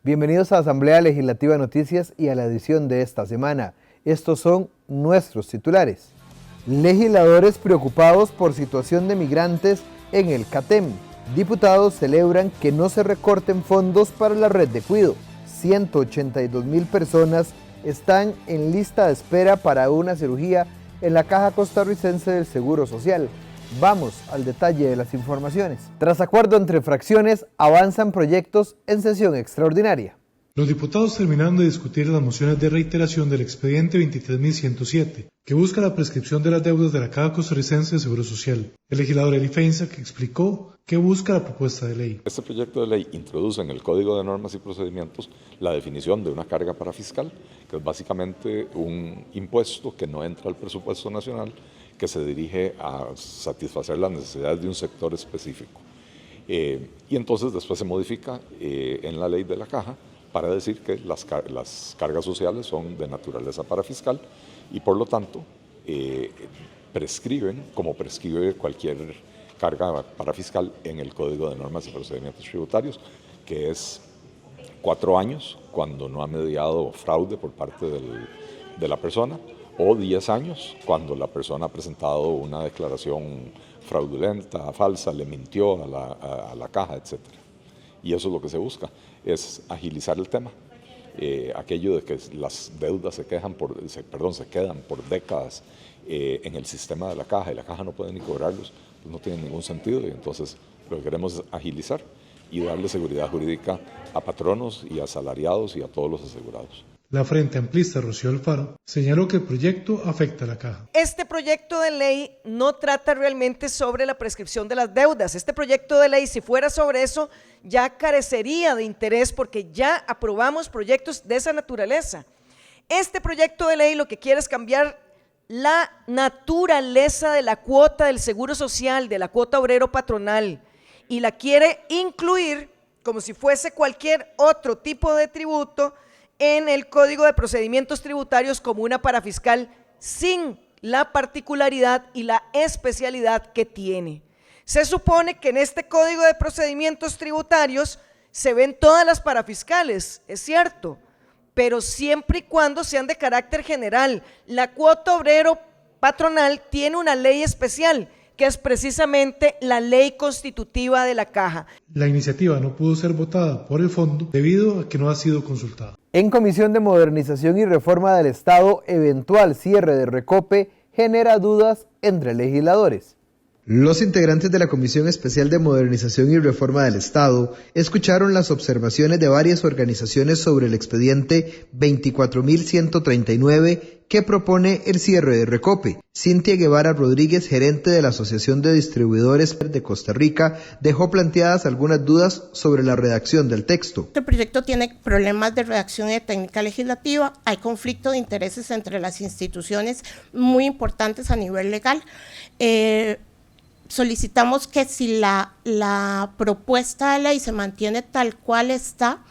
Bienvenidos a Asamblea Legislativa Noticias y a la edición de esta semana. Estos son nuestros titulares. Legisladores preocupados por situación de migrantes en el CATEM. Diputados celebran que no se recorten fondos para la red de cuido. 182,000 personas están en lista de espera para una cirugía en la Caja Costarricense del Seguro Social. Vamos al detalle de las informaciones. Tras acuerdo entre fracciones, avanzan proyectos en sesión extraordinaria. Los diputados terminaron de discutir las mociones de reiteración del expediente 23.107, que busca la prescripción de las deudas de la Caja Costarricense de Seguro Social. El legislador Eli Feinsack que explicó qué busca la propuesta de ley. Este proyecto de ley introduce en el Código de Normas y Procedimientos la definición de una carga parafiscal, que es básicamente un impuesto que no entra al presupuesto nacional, que se dirige a satisfacer las necesidades de un sector específico. Y entonces después se modifica en la ley de la Caja para decir que las cargas sociales son de naturaleza parafiscal y por lo tanto prescriben, como prescribe cualquier carga parafiscal en el Código de Normas y Procedimientos Tributarios, que es 4 años cuando no ha mediado fraude por parte de la persona, o 10 años cuando la persona ha presentado una declaración fraudulenta, falsa, le mintió a la caja, etc. Y eso es lo que se busca, es agilizar el tema. Aquello de que las deudas se quedan por décadas en el sistema de la caja y la caja no puede ni cobrarlos, pues no tiene ningún sentido, y entonces lo que queremos es agilizar y darle seguridad jurídica a patronos y a asalariados y a todos los asegurados. La Frente Amplista Rocío Alfaro señaló que el proyecto afecta a la Caja. Este proyecto de ley no trata realmente sobre la prescripción de las deudas. Este proyecto de ley, si fuera sobre eso, ya carecería de interés porque ya aprobamos proyectos de esa naturaleza. Este proyecto de ley lo que quiere es cambiar la naturaleza de la cuota del Seguro Social, de la cuota obrero patronal, y la quiere incluir como si fuese cualquier otro tipo de tributo en el Código de Procedimientos Tributarios como una parafiscal sin la particularidad y la especialidad que tiene. Se supone que en este Código de Procedimientos Tributarios se ven todas las parafiscales, es cierto, pero siempre y cuando sean de carácter general. La cuota obrero patronal tiene una ley especial, que es precisamente la ley constitutiva de la Caja. La iniciativa no pudo ser votada por el fondo debido a que no ha sido consultada. En Comisión de Modernización y Reforma del Estado, eventual cierre de Recope genera dudas entre legisladores. Los integrantes de la Comisión Especial de Modernización y Reforma del Estado escucharon las observaciones de varias organizaciones sobre el expediente 24.139 que propone el cierre de Recope. Cintia Guevara Rodríguez, gerente de la Asociación de Distribuidores de Costa Rica, dejó planteadas algunas dudas sobre la redacción del texto. Este proyecto tiene problemas de redacción y de técnica legislativa, hay conflicto de intereses entre las instituciones muy importantes a nivel legal. Solicitamos que si la propuesta de ley se mantiene tal cual está,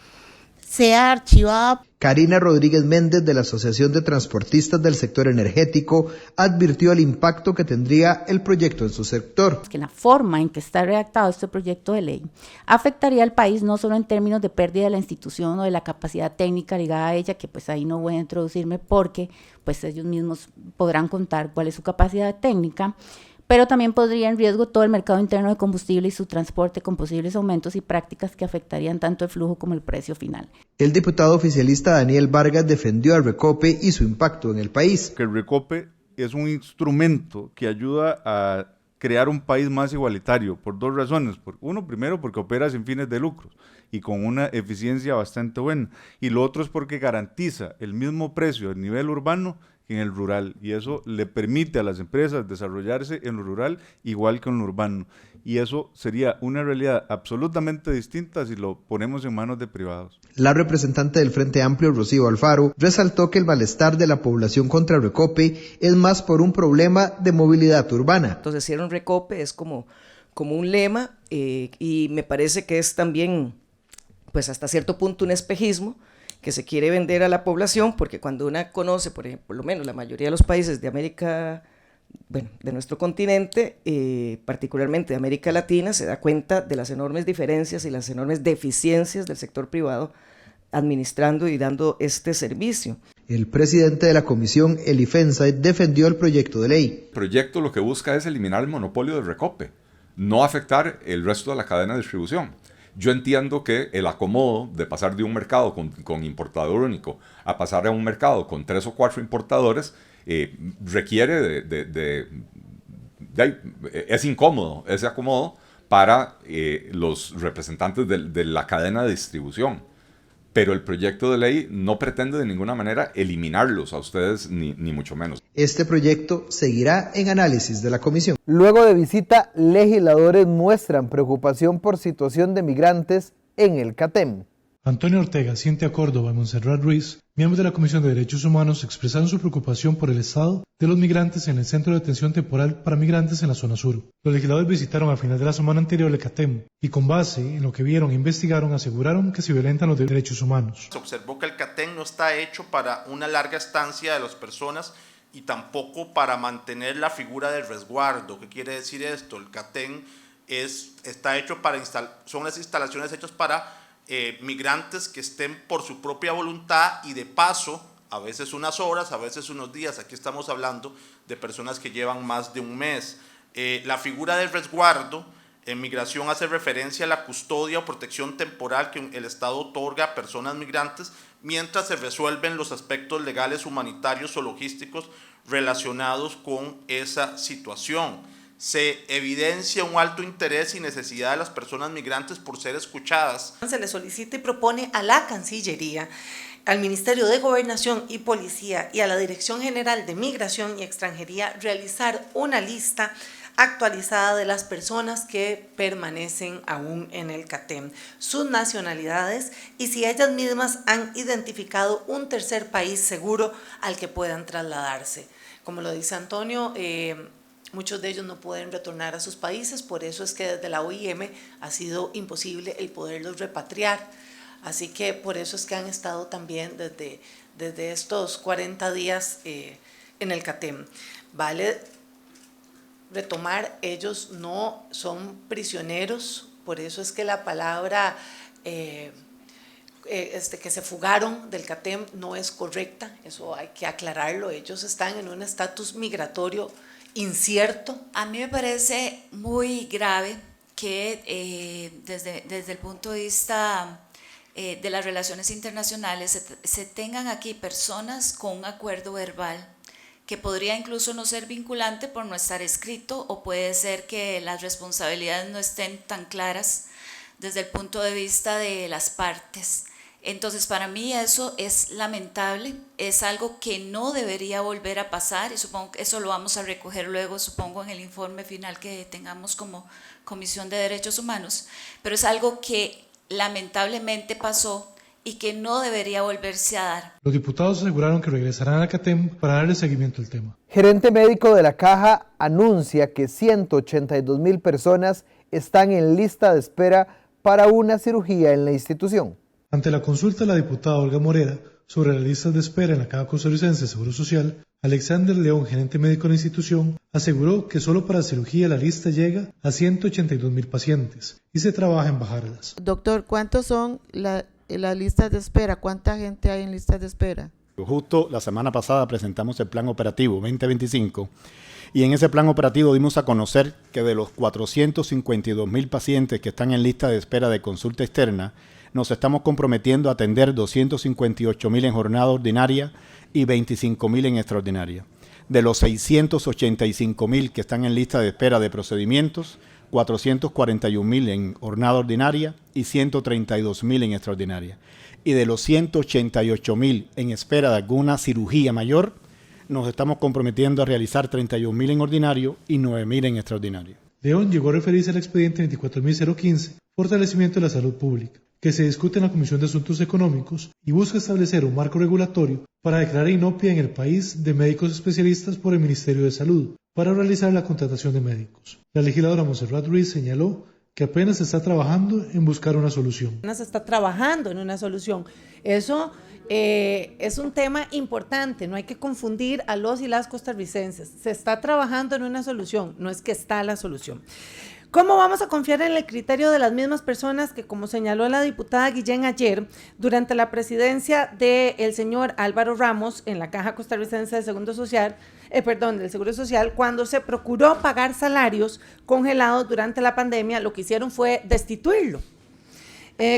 sea archivada. Karina Rodríguez Méndez, de la Asociación de Transportistas del Sector Energético, advirtió el impacto que tendría el proyecto en su sector. Que la forma en que está redactado este proyecto de ley afectaría al país no solo en términos de pérdida de la institución o de la capacidad técnica ligada a ella, que pues ahí no voy a introducirme porque pues ellos mismos podrán contar cuál es su capacidad técnica, pero también podría en riesgo todo el mercado interno de combustible y su transporte con posibles aumentos y prácticas que afectarían tanto el flujo como el precio final. El diputado oficialista Daniel Vargas defendió al Recope y su impacto en el país. Que el Recope es un instrumento que ayuda a crear un país más igualitario por 2 razones. Uno, primero, porque opera sin fines de lucro y con una eficiencia bastante buena. Y lo otro es porque garantiza el mismo precio a nivel urbano en el rural, y eso le permite a las empresas desarrollarse en lo rural igual que en lo urbano, y eso sería una realidad absolutamente distinta si lo ponemos en manos de privados. La representante del Frente Amplio, Rocío Alfaro, resaltó que el malestar de la población contra Recope es más por un problema de movilidad urbana. Entonces, si era un Recope es como un lema, y me parece que es también, pues hasta cierto punto, un espejismo que se quiere vender a la población, porque cuando una conoce, por ejemplo, por lo menos la mayoría de los países de América, bueno, de nuestro continente, particularmente de América Latina, se da cuenta de las enormes diferencias y las enormes deficiencias del sector privado administrando y dando este servicio. El presidente de la comisión, Eli Feinsaid, defendió el proyecto de ley. El proyecto lo que busca es eliminar el monopolio del recope, no afectar el resto de la cadena de distribución. Yo entiendo que el acomodo de pasar de un mercado con importador único a pasar a un mercado con 3 o 4 importadores requiere es incómodo ese acomodo para los representantes de la cadena de distribución. Pero el proyecto de ley no pretende de ninguna manera eliminarlos a ustedes, ni mucho menos. Este proyecto seguirá en análisis de la comisión. Luego de visita, legisladores muestran preocupación por situación de migrantes en el CATEM. Antonio Ortega, Cintia Córdoba y Montserrat Ruiz, miembros de la Comisión de Derechos Humanos, expresaron su preocupación por el estado de los migrantes en el Centro de Detención Temporal para Migrantes en la zona sur. Los legisladores visitaron al final de la semana anterior el CATEM y con base en lo que vieron e investigaron aseguraron que se violentan los derechos humanos. Se observó que el CATEM no está hecho para una larga estancia de las personas y tampoco para mantener la figura del resguardo. ¿Qué quiere decir esto? El CATEM está hecho son las instalaciones hechas para migrantes que estén por su propia voluntad y de paso, a veces unas horas, a veces unos días. Aquí estamos hablando de personas que llevan más de un mes. La figura del resguardo en migración hace referencia a la custodia o protección temporal que el Estado otorga a personas migrantes mientras se resuelven los aspectos legales, humanitarios o logísticos relacionados con esa situación. Se evidencia un alto interés y necesidad de las personas migrantes por ser escuchadas. Se le solicita y propone a la Cancillería, al Ministerio de Gobernación y Policía y a la Dirección General de Migración y Extranjería realizar una lista actualizada de las personas que permanecen aún en el CATEM, sus nacionalidades y si ellas mismas han identificado un tercer país seguro al que puedan trasladarse. Como lo dice Antonio, muchos de ellos no pueden retornar a sus países, por eso es que desde la OIM ha sido imposible el poderlos repatriar. Así que por eso es que han estado también desde estos 40 días en el CATEM. Vale retomar, ellos no son prisioneros, por eso es que la palabra que se fugaron del CATEM no es correcta, eso hay que aclararlo. Ellos están en un estatus migratorio incierto. A mí me parece muy grave que desde el punto de vista de las relaciones internacionales se tengan aquí personas con un acuerdo verbal que podría incluso no ser vinculante por no estar escrito, o puede ser que las responsabilidades no estén tan claras desde el punto de vista de las partes. Entonces, para mí eso es lamentable, es algo que no debería volver a pasar y supongo que eso lo vamos a recoger luego, supongo, en el informe final que tengamos como Comisión de Derechos Humanos, pero es algo que lamentablemente pasó y que no debería volverse a dar. Los diputados aseguraron que regresarán a la CATEM para darle seguimiento al tema. Gerente médico de la Caja anuncia que 182,000 personas están en lista de espera para una cirugía en la institución. Ante la consulta de la diputada Olga Morera sobre las listas de espera en la Caja Costarricense de Seguro Social, Alexander León, gerente médico de la institución, aseguró que solo para cirugía la lista llega a 182,000 pacientes y se trabaja en bajarlas. Doctor, ¿cuántos son las listas de espera? ¿Cuánta gente hay en listas de espera? Justo la semana pasada presentamos el Plan Operativo 2025 y en ese plan operativo dimos a conocer que de los 452,000 pacientes que están en lista de espera de consulta externa, nos estamos comprometiendo a atender 258,000 en jornada ordinaria y 25,000 en extraordinaria. De los 685,000 que están en lista de espera de procedimientos, 441,000 en jornada ordinaria y 132,000 en extraordinaria. Y de los 188,000 en espera de alguna cirugía mayor, nos estamos comprometiendo a realizar 31,000 en ordinario y 9,000 en extraordinario. León llegó a referirse al expediente 24.015, Fortalecimiento de la Salud Pública, que se discute en la Comisión de Asuntos Económicos y busca establecer un marco regulatorio para declarar inopia en el país de médicos especialistas por el Ministerio de Salud para realizar la contratación de médicos. La legisladora Montserrat Ruiz señaló que apenas se está trabajando en buscar una solución. Apenas se está trabajando en una solución. Eso es un tema importante, no hay que confundir a los y las costarricenses. Se está trabajando en una solución, no es que está la solución. ¿Cómo vamos a confiar en el criterio de las mismas personas que, como señaló la diputada Guillén ayer, durante la presidencia del señor Álvaro Ramos en la Caja Costarricense del Seguro Social, cuando se procuró pagar salarios congelados durante la pandemia, lo que hicieron fue destituirlo?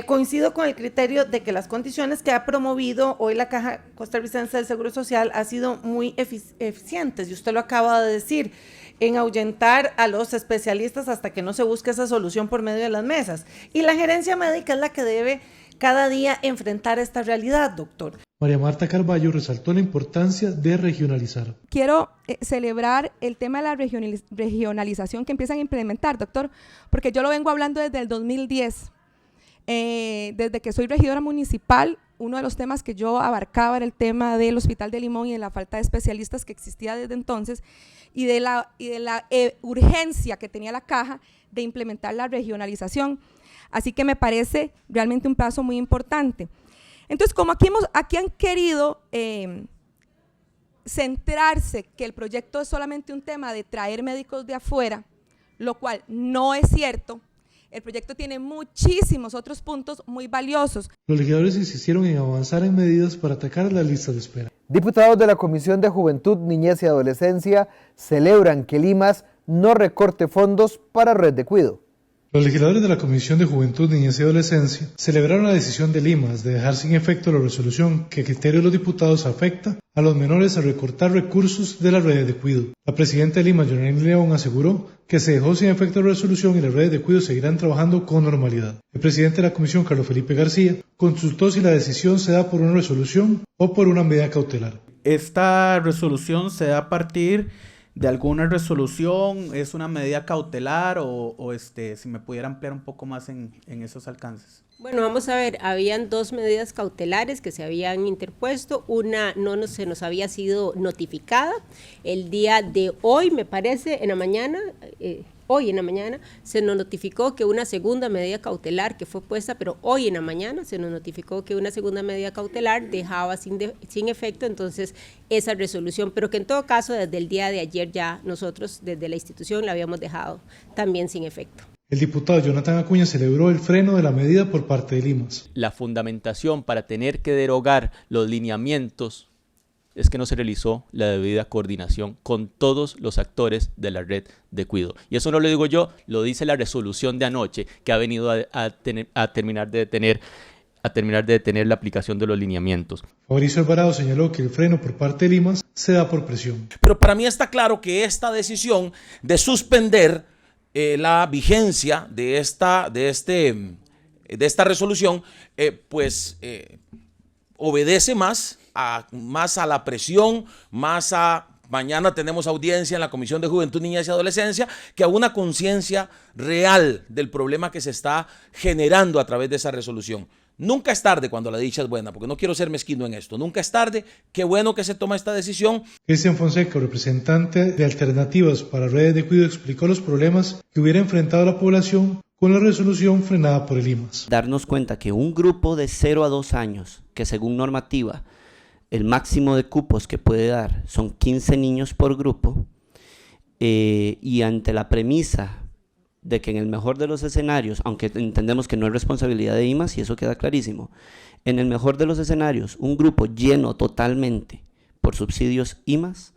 Coincido con el criterio de que las condiciones que ha promovido hoy la Caja Costarricense del Seguro Social han sido muy eficientes, y usted lo acaba de decir, en ahuyentar a los especialistas hasta que no se busque esa solución por medio de las mesas. Y la gerencia médica es la que debe cada día enfrentar esta realidad, doctor. María Marta Carballo resaltó la importancia de regionalizar. Quiero celebrar el tema de la regionalización que empiezan a implementar, doctor, porque yo lo vengo hablando desde el 2010. Desde que soy regidora municipal, uno de los temas que yo abarcaba era el tema del Hospital de Limón y de la falta de especialistas que existía desde entonces, y de la urgencia que tenía la Caja de implementar la regionalización. Así que me parece realmente un paso muy importante. Entonces, como aquí han querido centrarse que el proyecto es solamente un tema de traer médicos de afuera, lo cual no es cierto. El proyecto tiene muchísimos otros puntos muy valiosos. Los legisladores insistieron en avanzar en medidas para atacar las listas de espera. Diputados de la Comisión de Juventud, Niñez y Adolescencia celebran que Limas no recorte fondos para Red de Cuido. Los legisladores de la Comisión de Juventud, Niñez y Adolescencia celebraron la decisión de Limas de dejar sin efecto la resolución que a criterio de los diputados afecta a los menores a recortar recursos de las redes de cuido. La presidenta de Limas, Yoneli León, aseguró que se dejó sin efecto la resolución y las redes de cuido seguirán trabajando con normalidad. El presidente de la comisión, Carlos Felipe García, consultó si la decisión se da por una resolución o por una medida cautelar. Esta resolución se da a partir de alguna resolución, es una medida cautelar o si me pudiera ampliar un poco más en esos alcances. Bueno, vamos a ver, habían dos medidas cautelares que se habían interpuesto, una se nos había sido notificada el día de hoy, me parece, en la mañana, hoy en la mañana se nos notificó que una segunda medida cautelar que fue puesta, pero hoy en la mañana se nos notificó que una segunda medida cautelar dejaba sin efecto entonces esa resolución, pero que en todo caso desde el día de ayer ya nosotros desde la institución la habíamos dejado también sin efecto. El diputado Jonathan Acuña celebró el freno de la medida por parte de Limas. La fundamentación para tener que derogar los lineamientos es que no se realizó la debida coordinación con todos los actores de la red de cuidado. Y eso no lo digo yo, lo dice la resolución de anoche que ha venido a terminar de detener la aplicación de los lineamientos. Mauricio Alvarado señaló que el freno por parte de Limas se da por presión. Pero para mí está claro que esta decisión de suspender la vigencia de esta resolución, obedece más a la presión, mañana tenemos audiencia en la Comisión de Juventud, Niñez y Adolescencia, que a una conciencia real del problema que se está generando a través de esa resolución. Nunca es tarde cuando la dicha es buena, porque no quiero ser mezquino en esto. Nunca es tarde, qué bueno que se toma esta decisión. Cristian Fonseca, representante de Alternativas para Redes de Cuidado, explicó los problemas que hubiera enfrentado la población con la resolución frenada por el Limas. Darnos cuenta que un grupo de 0 a 2 años, que según normativa, el máximo de cupos que puede dar son 15 niños por grupo, y ante la premisa de que en el mejor de los escenarios, aunque entendemos que no es responsabilidad de IMAS y eso queda clarísimo, en el mejor de los escenarios, un grupo lleno totalmente por subsidios IMAS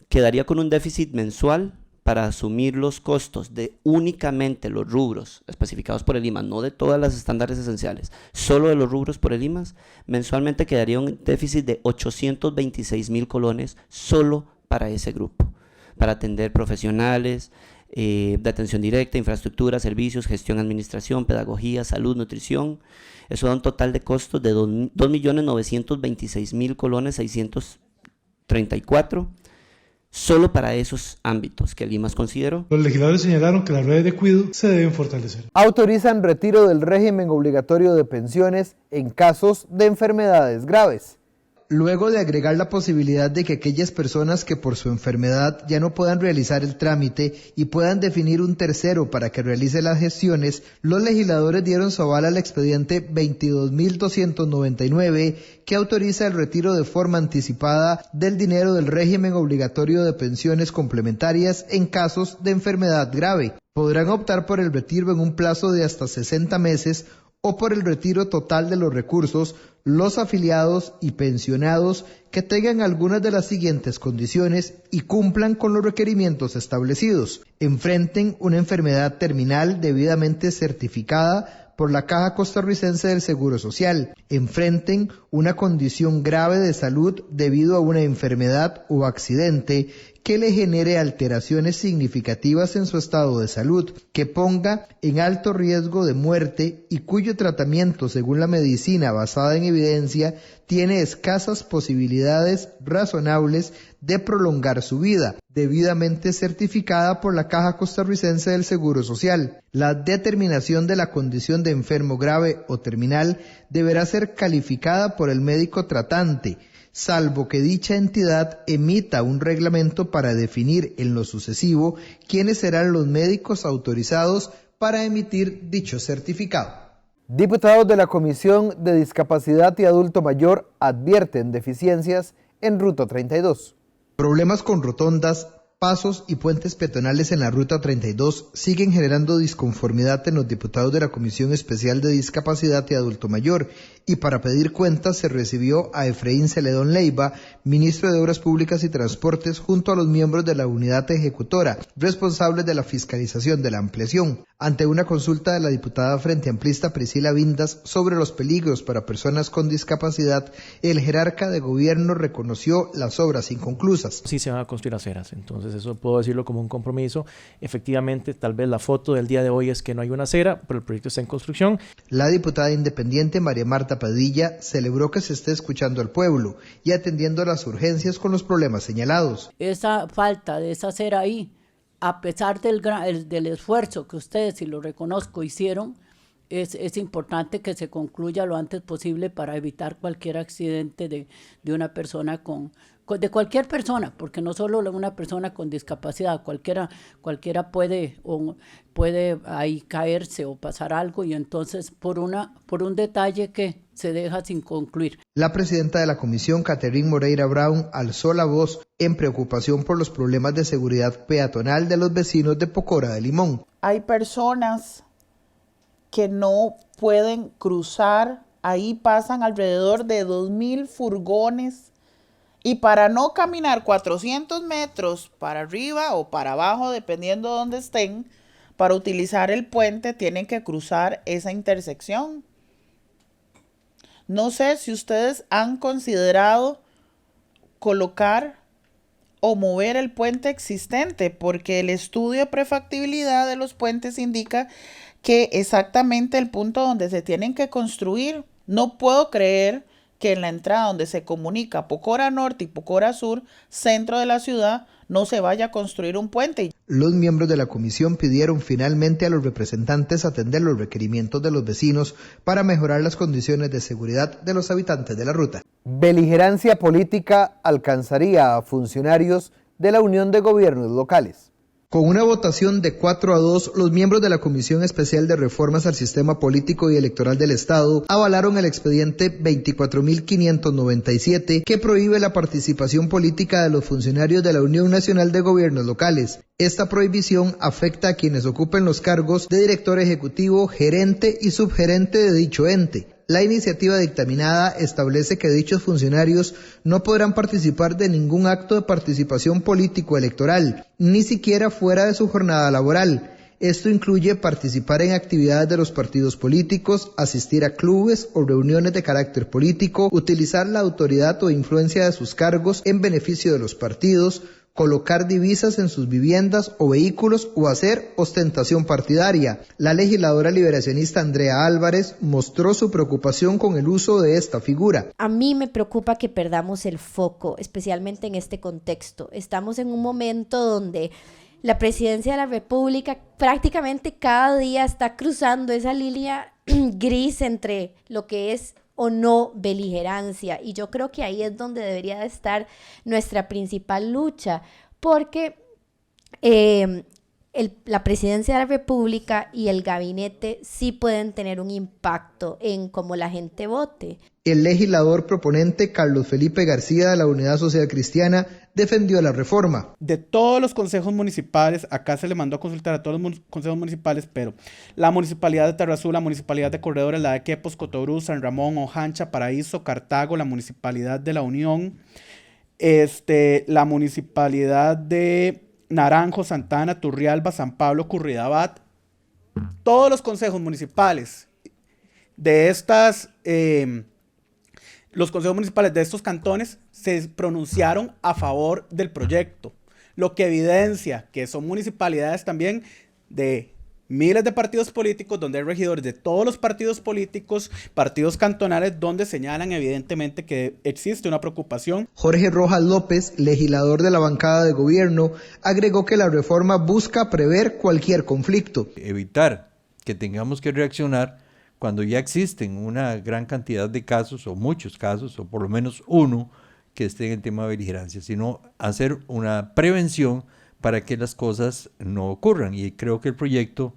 quedaría con un déficit mensual para asumir los costos de únicamente los rubros especificados por el IMAS, no de todas las estándares esenciales, solo de los rubros por el IMAS, mensualmente quedaría un déficit de 826,000 colones solo para ese grupo, para atender profesionales, de atención directa, infraestructura, servicios, gestión, administración, pedagogía, salud, nutrición. Eso da un total de costos de 2.926.000 colones 634 solo para esos ámbitos que el IMAS consideró. Los legisladores señalaron que las redes de cuidado se deben fortalecer. Autorizan retiro del régimen obligatorio de pensiones en casos de enfermedades graves. luego de agregar la posibilidad de que aquellas personas que por su enfermedad ya no puedan realizar el trámite y puedan definir un tercero para que realice las gestiones, los legisladores dieron su aval al expediente 22.299 que autoriza el retiro de forma anticipada del dinero del régimen obligatorio de pensiones complementarias en casos de enfermedad grave. Podrán optar por el retiro en un plazo de hasta 60 meses o por el retiro total de los recursos los afiliados y pensionados que tengan algunas de las siguientes condiciones y cumplan con los requerimientos establecidos. Enfrenten una enfermedad terminal debidamente certificada por la Caja Costarricense del Seguro Social. Enfrenten una condición grave de salud debido a una enfermedad o accidente que le genere alteraciones significativas en su estado de salud, que ponga en alto riesgo de muerte y cuyo tratamiento, según la medicina basada en evidencia, tiene escasas posibilidades razonables de prolongar su vida, debidamente certificada por la Caja Costarricense del Seguro Social. La determinación de la condición de enfermo grave o terminal deberá ser calificada por el médico tratante, salvo que dicha entidad emita un reglamento para definir en lo sucesivo quiénes serán los médicos autorizados para emitir dicho certificado. Diputados de la Comisión de Discapacidad y Adulto Mayor advierten deficiencias en Ruta 32. Problemas con rotondas, pasos y puentes peatonales en la Ruta 32 siguen generando disconformidad en los diputados de la Comisión Especial de Discapacidad y Adulto Mayor, y para pedir cuentas se recibió a Efraín Celedón Leiva, ministro de Obras Públicas y Transportes, junto a los miembros de la unidad ejecutora, responsables de la fiscalización de la ampliación. Ante una consulta de la diputada Frente Amplista Priscila Vindas sobre los peligros para personas con discapacidad, el jerarca de gobierno reconoció las obras inconclusas. Sí se van a construir aceras, entonces eso puedo decirlo como un compromiso. Efectivamente, tal vez la foto del día de hoy es que no hay una acera, pero el proyecto está en construcción. La diputada independiente María Marta Padilla celebró que se esté escuchando al pueblo y atendiendo las urgencias con los problemas señalados. Esa falta de esa acera ahí, a pesar del esfuerzo que ustedes, y lo reconozco, hicieron, es importante que se concluya lo antes posible para evitar cualquier accidente de una persona de cualquier persona, porque no solo una persona con discapacidad, cualquiera puede ahí caerse o pasar algo, y entonces por un detalle que se deja sin concluir. La presidenta de la comisión, Catherine Moreira Brown, alzó la voz en preocupación por los problemas de seguridad peatonal de los vecinos de Pocora de Limón. Hay personas que no pueden cruzar, ahí pasan alrededor de 2,000 furgones, y para no caminar 400 metros para arriba o para abajo, dependiendo de dónde estén, para utilizar el puente tienen que cruzar esa intersección. No sé si ustedes han considerado colocar o mover el puente existente, porque el estudio de prefactibilidad de los puentes indica que exactamente el punto donde se tienen que construir. No puedo creer que en la entrada donde se comunica Pocora Norte y Pocora Sur, centro de la ciudad, no se vaya a construir un puente. Los miembros de la comisión pidieron finalmente a los representantes atender los requerimientos de los vecinos para mejorar las condiciones de seguridad de los habitantes de la ruta. Beligerancia política alcanzaría a funcionarios de la Unión de Gobiernos Locales. Con una votación de 4-2, los miembros de la Comisión Especial de Reformas al Sistema Político y Electoral del Estado avalaron el expediente 24.597 que prohíbe la participación política de los funcionarios de la Unión Nacional de Gobiernos Locales. Esta prohibición afecta a quienes ocupen los cargos de director ejecutivo, gerente y subgerente de dicho ente. La iniciativa dictaminada establece que dichos funcionarios no podrán participar de ningún acto de participación político-electoral, ni siquiera fuera de su jornada laboral. Esto incluye participar en actividades de los partidos políticos, asistir a clubes o reuniones de carácter político, utilizar la autoridad o influencia de sus cargos en beneficio de los partidos, colocar divisas en sus viviendas o vehículos o hacer ostentación partidaria. La legisladora liberacionista Andrea Álvarez mostró su preocupación con el uso de esta figura. A mí me preocupa que perdamos el foco, especialmente en este contexto. Estamos en un momento donde la presidencia de la República prácticamente cada día está cruzando esa línea gris entre lo que es o no beligerancia. Y yo creo que ahí es donde debería de estar nuestra principal lucha, porque la Presidencia de la República y el gabinete sí pueden tener un impacto en cómo la gente vote. El legislador proponente Carlos Felipe García de la Unidad Social Cristiana defendió la reforma. De todos los consejos municipales, acá se le mandó a consultar a todos los consejos municipales, pero la municipalidad de Terrazú, la municipalidad de Corredores, la de Quepos, Cotobrú, San Ramón, Ojancha, Paraíso, Cartago, la municipalidad de La Unión, la municipalidad de Naranjo, Santana, Turrialba, San Pablo, Curridabat, todos los consejos municipales de los consejos municipales de estos cantones se pronunciaron a favor del proyecto, lo que evidencia que son municipalidades también de miles de partidos políticos, donde hay regidores de todos los partidos políticos, partidos cantonales, donde señalan evidentemente que existe una preocupación. Jorge Rojas López, legislador de la bancada de gobierno, agregó que la reforma busca prever cualquier conflicto. Evitar que tengamos que reaccionar cuando ya existen una gran cantidad de casos, o muchos casos, o por lo menos uno, que esté en el tema de beligerancia, sino hacer una prevención para que las cosas no ocurran, y creo que el proyecto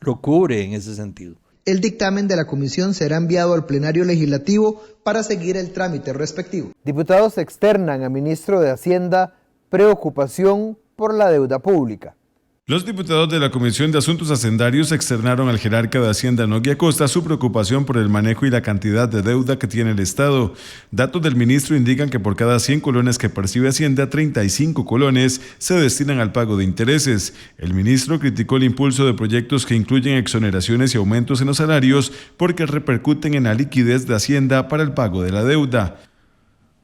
lo cubre en ese sentido. El dictamen de la comisión será enviado al plenario legislativo para seguir el trámite respectivo. Diputados externan a ministro de Hacienda preocupación por la deuda pública. Los diputados de la Comisión de Asuntos Hacendarios externaron al jerarca de Hacienda Nogui Acosta su preocupación por el manejo y la cantidad de deuda que tiene el Estado. Datos del ministro indican que por cada 100 colones que percibe Hacienda, 35 colones se destinan al pago de intereses. El ministro criticó el impulso de proyectos que incluyen exoneraciones y aumentos en los salarios porque repercuten en la liquidez de Hacienda para el pago de la deuda.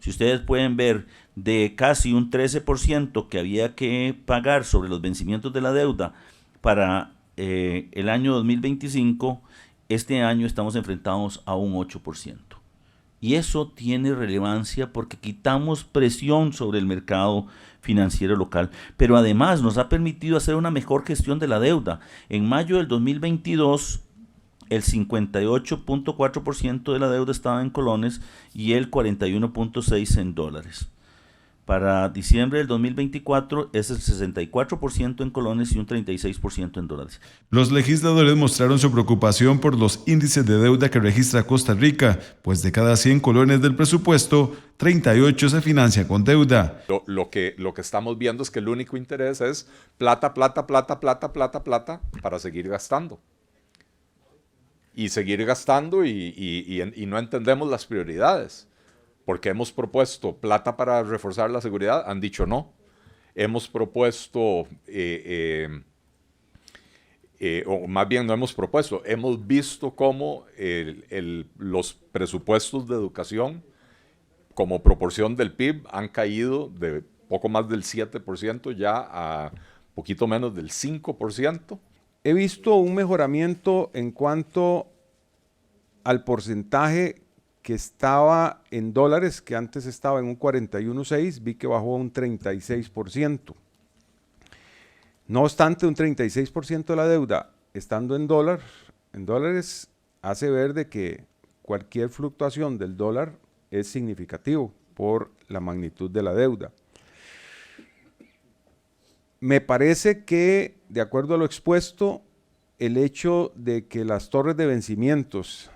Si ustedes pueden ver, de casi un 13% que había que pagar sobre los vencimientos de la deuda para el año 2025, este año estamos enfrentados a un 8%. Y eso tiene relevancia porque quitamos presión sobre el mercado financiero local, pero además nos ha permitido hacer una mejor gestión de la deuda. En mayo del 2022, el 58.4% de la deuda estaba en colones y el 41.6% en dólares. Para diciembre del 2024 es el 64% en colones y un 36% en dólares. Los legisladores mostraron su preocupación por los índices de deuda que registra Costa Rica, pues de cada 100 colones del presupuesto, 38 se financia con deuda. Lo que estamos viendo es que el único interés es plata para seguir gastando. Y seguir gastando y no entendemos las prioridades. Porque hemos propuesto plata para reforzar la seguridad, han dicho no. Hemos propuesto, o más bien no hemos propuesto, hemos visto cómo los presupuestos de educación como proporción del PIB han caído de poco más del 7% ya a poquito menos del 5%. He visto un mejoramiento en cuanto al porcentaje que estaba en dólares, que antes estaba en un 41.6, vi que bajó a un 36%. No obstante, un 36% de la deuda estando en dólares hace ver de que cualquier fluctuación del dólar es significativo por la magnitud de la deuda. Me parece que, de acuerdo a lo expuesto, el hecho de que las torres de vencimientos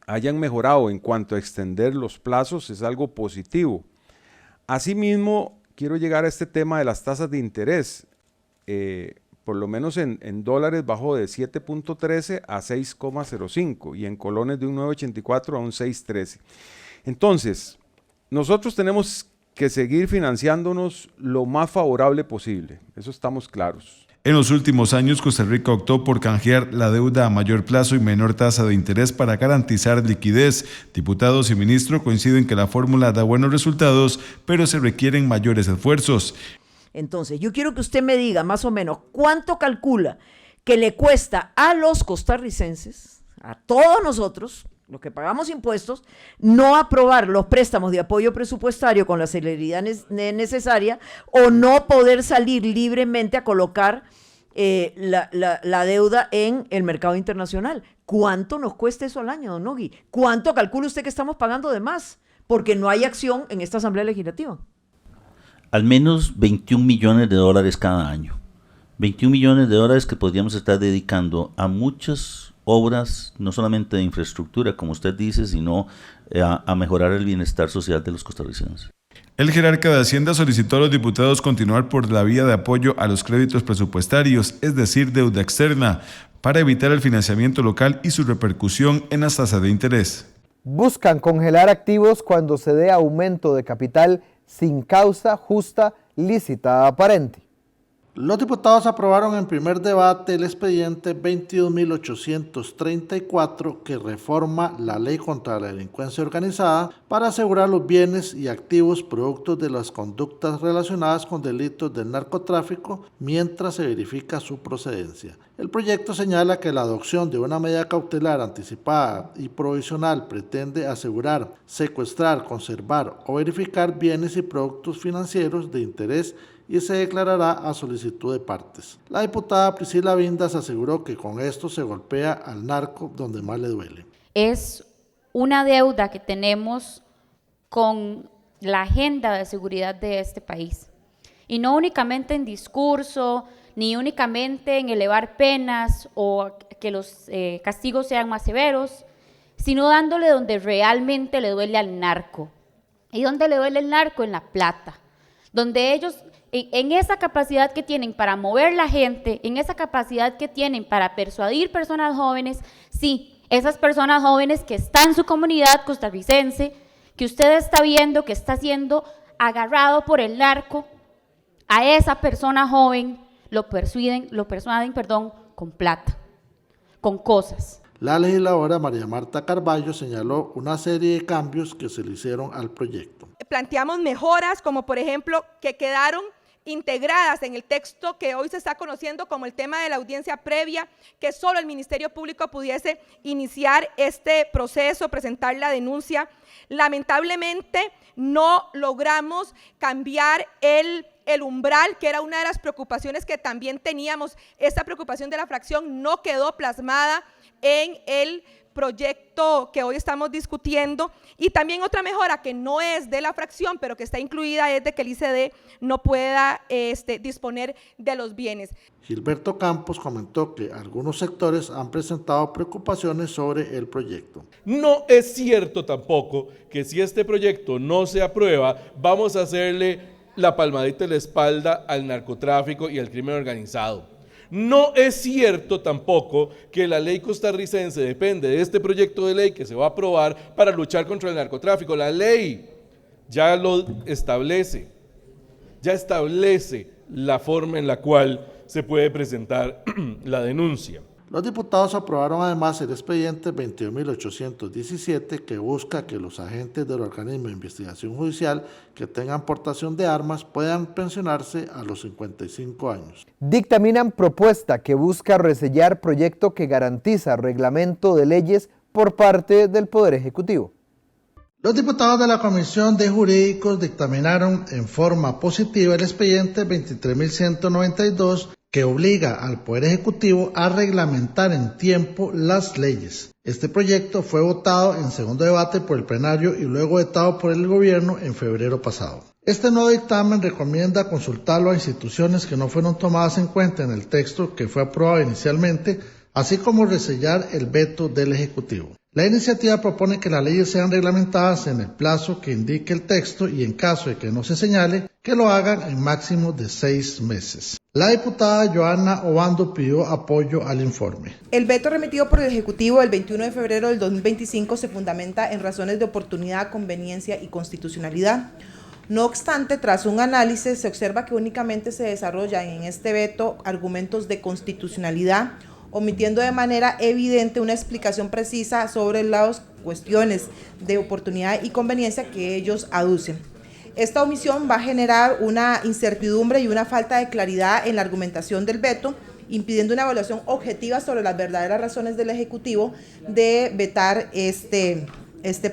hayan mejorado en cuanto a extender los plazos es algo positivo. Asimismo, quiero llegar a este tema de las tasas de interés. Por lo menos en dólares bajó de 7.13 a 6.05 y en colones de un 9.84 a un 6.13. Entonces, nosotros tenemos que seguir financiándonos lo más favorable posible. Eso estamos claros. En los últimos años, Costa Rica optó por canjear la deuda a mayor plazo y menor tasa de interés para garantizar liquidez. Diputados y ministro coinciden que la fórmula da buenos resultados, pero se requieren mayores esfuerzos. Entonces, yo quiero que usted me diga más o menos cuánto calcula que le cuesta a los costarricenses, a todos nosotros, los que pagamos impuestos, no aprobar los préstamos de apoyo presupuestario con la celeridad necesaria o no poder salir libremente a colocar la deuda en el mercado internacional. ¿Cuánto nos cuesta eso al año, don Nogui? ¿Cuánto calcula usted que estamos pagando de más? Porque no hay acción en esta Asamblea Legislativa. Al menos 21 millones de dólares cada año. 21 millones de dólares que podríamos estar dedicando a muchas obras, no solamente de infraestructura, como usted dice, sino a mejorar el bienestar social de los costarricenses. El jerarca de Hacienda solicitó a los diputados continuar por la vía de apoyo a los créditos presupuestarios, es decir, deuda externa, para evitar el financiamiento local y su repercusión en las tasas de interés. Buscan congelar activos cuando se dé aumento de capital sin causa justa, lícita, aparente. Los diputados aprobaron en primer debate el expediente 22.834 que reforma la ley contra la delincuencia organizada para asegurar los bienes y activos productos de las conductas relacionadas con delitos del narcotráfico mientras se verifica su procedencia. El proyecto señala que la adopción de una medida cautelar anticipada y provisional pretende asegurar, secuestrar, conservar o verificar bienes y productos financieros de interés y se declarará a solicitud de partes. La diputada Priscila Vindas aseguró que con esto se golpea al narco donde más le duele. Es una deuda que tenemos con la agenda de seguridad de este país. Y no únicamente en discurso, ni únicamente en elevar penas o que los castigos sean más severos, sino dándole donde realmente le duele al narco. ¿Y dónde le duele el narco? En la plata. Donde ellos, en esa capacidad que tienen para mover la gente, en esa capacidad que tienen para persuadir personas jóvenes, sí, esas personas jóvenes que están en su comunidad costarricense, que usted está viendo que está siendo agarrado por el narco, a esa persona joven lo persuaden, con plata, con cosas. La legisladora María Marta Carballo señaló una serie de cambios que se le hicieron al proyecto. Planteamos mejoras como por ejemplo que quedaron integradas en el texto que hoy se está conociendo como el tema de la audiencia previa, que solo el Ministerio Público pudiese iniciar este proceso, presentar la denuncia. Lamentablemente no logramos cambiar el umbral, que era una de las preocupaciones que también teníamos. Esta preocupación de la fracción no quedó plasmada en el proyecto que hoy estamos discutiendo. Y también otra mejora que no es de la fracción, pero que está incluida, es de que el ICD no pueda disponer de los bienes. Gilberto Campos comentó que algunos sectores han presentado preocupaciones sobre el proyecto. No es cierto tampoco que si este proyecto no se aprueba, vamos a hacerle la palmadita en la espalda al narcotráfico y al crimen organizado. No es cierto tampoco que la ley costarricense depende de este proyecto de ley que se va a aprobar para luchar contra el narcotráfico. La ley ya lo establece, ya establece la forma en la cual se puede presentar la denuncia. Los diputados aprobaron además el expediente 22.817 que busca que los agentes del organismo de investigación judicial que tengan portación de armas puedan pensionarse a los 55 años. Dictaminan propuesta que busca resellar proyecto que garantiza reglamento de leyes por parte del Poder Ejecutivo. Los diputados de la Comisión de Jurídicos dictaminaron en forma positiva el expediente 23.192 que obliga al Poder Ejecutivo a reglamentar en tiempo las leyes. Este proyecto fue votado en segundo debate por el plenario y luego vetado por el gobierno en febrero pasado. Este nuevo dictamen recomienda consultarlo a instituciones que no fueron tomadas en cuenta en el texto que fue aprobado inicialmente, así como resellar el veto del Ejecutivo. La iniciativa propone que las leyes sean reglamentadas en el plazo que indique el texto y en caso de que no se señale, que lo hagan en máximo de 6 meses. La diputada Joana Obando pidió apoyo al informe. El veto remitido por el Ejecutivo el 21 de febrero del 2025 se fundamenta en razones de oportunidad, conveniencia y constitucionalidad. No obstante, tras un análisis se observa que únicamente se desarrollan en este veto argumentos de constitucionalidad, omitiendo de manera evidente una explicación precisa sobre las cuestiones de oportunidad y conveniencia que ellos aducen. Esta omisión va a generar una incertidumbre y una falta de claridad en la argumentación del veto, impidiendo una evaluación objetiva sobre las verdaderas razones del Ejecutivo de vetar este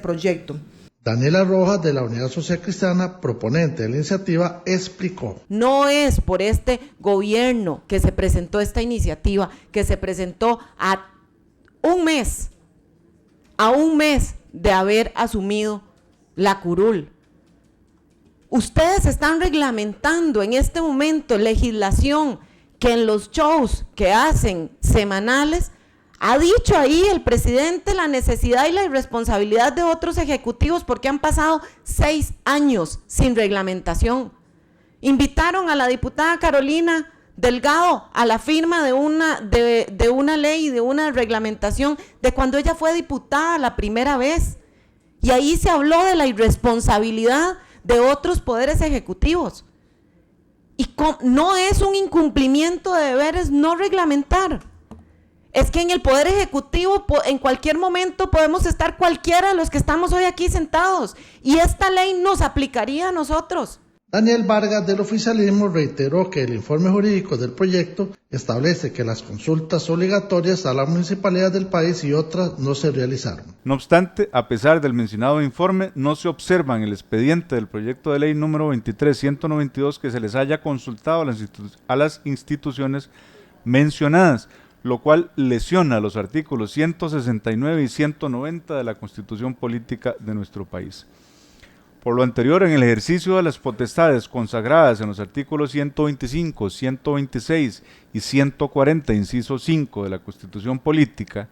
proyecto. Daniela Rojas, de la Unidad Social Cristiana, proponente de la iniciativa, explicó. No es por este gobierno que se presentó esta iniciativa, que se presentó a a un mes de haber asumido la curul. Ustedes están reglamentando en este momento legislación que en los shows que hacen semanales, ha dicho ahí el presidente la necesidad y la irresponsabilidad de otros ejecutivos porque han pasado 6 años sin reglamentación. Invitaron a la diputada Carolina Delgado a la firma de una ley, de una reglamentación de cuando ella fue diputada la primera vez. Y ahí se habló de la irresponsabilidad de otros poderes ejecutivos. Y no es un incumplimiento de deberes no reglamentar. Es que en el Poder Ejecutivo en cualquier momento podemos estar cualquiera de los que estamos hoy aquí sentados y esta ley nos aplicaría a nosotros. Daniel Vargas del oficialismo reiteró que el informe jurídico del proyecto establece que las consultas obligatorias a la municipalidad del país y otras no se realizaron. No obstante, a pesar del mencionado informe, no se observa en el expediente del proyecto de ley número 23.192 que se les haya consultado a las instituciones mencionadas, lo cual lesiona los artículos 169 y 190 de la Constitución Política de nuestro país. Por lo anterior, en el ejercicio de las potestades consagradas en los artículos 125, 126 y 140, inciso 5 de la Constitución Política,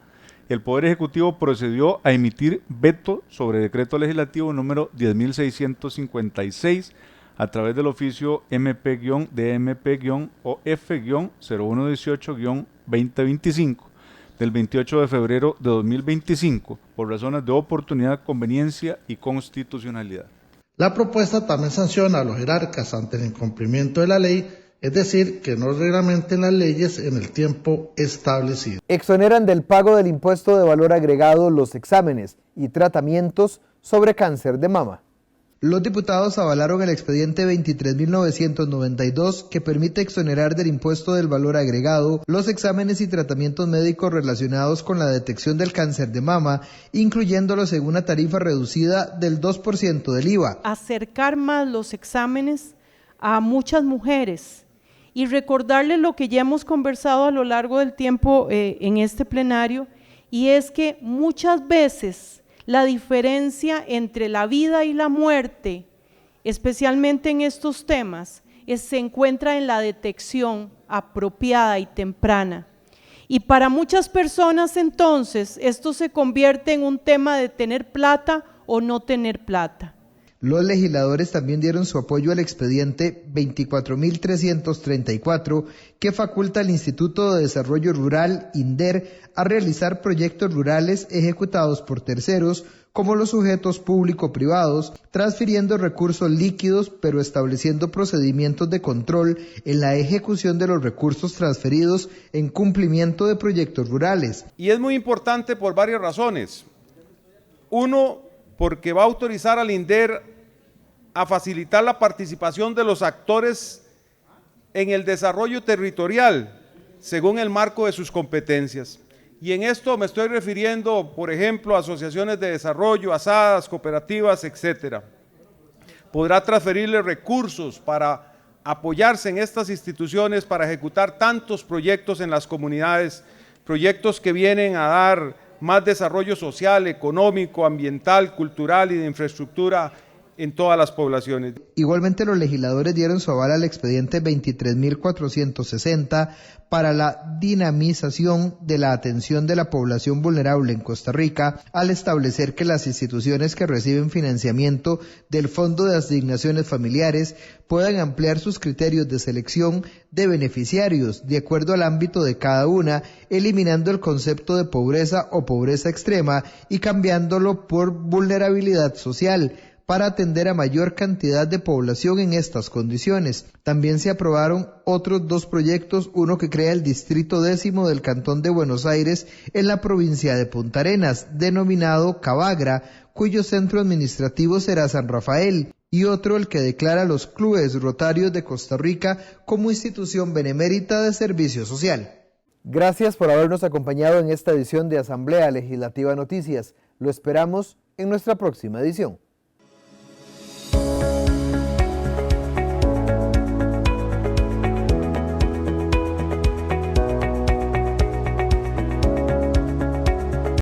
el Poder Ejecutivo procedió a emitir veto sobre decreto legislativo número 10.656 a través del oficio MP-DMP-OF-0118-2025 del 28 de febrero de 2025 por razones de oportunidad, conveniencia y constitucionalidad. La propuesta también sanciona a los jerarcas ante el incumplimiento de la ley, es decir, que no reglamenten las leyes en el tiempo establecido. Exoneran del pago del impuesto de valor agregado los exámenes y tratamientos sobre cáncer de mama. Los diputados avalaron el expediente 23.992 que permite exonerar del impuesto del valor agregado los exámenes y tratamientos médicos relacionados con la detección del cáncer de mama, incluyéndolos en una tarifa reducida del 2% del IVA. Acercar más los exámenes a muchas mujeres y recordarles lo que ya hemos conversado a lo largo del tiempo en este plenario, y es que muchas veces la diferencia entre la vida y la muerte, especialmente en estos temas, se encuentra en la detección apropiada y temprana. Y para muchas personas entonces esto se convierte en un tema de tener plata o no tener plata. Los legisladores también dieron su apoyo al expediente 24.334 que faculta al Instituto de Desarrollo Rural, INDER, a realizar proyectos rurales ejecutados por terceros como los sujetos público-privados, transfiriendo recursos líquidos pero estableciendo procedimientos de control en la ejecución de los recursos transferidos en cumplimiento de proyectos rurales. Y es muy importante por varias razones. Uno, porque va a autorizar al INDER a facilitar la participación de los actores en el desarrollo territorial, según el marco de sus competencias. Y en esto me estoy refiriendo, por ejemplo, a asociaciones de desarrollo, asadas, cooperativas, etcétera. Podrá transferirle recursos para apoyarse en estas instituciones para ejecutar tantos proyectos en las comunidades, proyectos que vienen a dar más desarrollo social, económico, ambiental, cultural y de infraestructura en todas las poblaciones. Igualmente, los legisladores dieron su aval al expediente 23.460 para la dinamización de la atención de la población vulnerable en Costa Rica, al establecer que las instituciones que reciben financiamiento del Fondo de Asignaciones Familiares puedan ampliar sus criterios de selección de beneficiarios de acuerdo al ámbito de cada una, eliminando el concepto de pobreza o pobreza extrema y cambiándolo por vulnerabilidad social, para atender a mayor cantidad de población en estas condiciones. También se aprobaron otros 2 proyectos, uno que crea el Distrito 10º del Cantón de Buenos Aires en la provincia de Punta Arenas, denominado Cabagra, cuyo centro administrativo será San Rafael, y otro el que declara los clubes rotarios de Costa Rica como institución benemérita de servicio social. Gracias por habernos acompañado en esta edición de Asamblea Legislativa Noticias. Lo esperamos en nuestra próxima edición.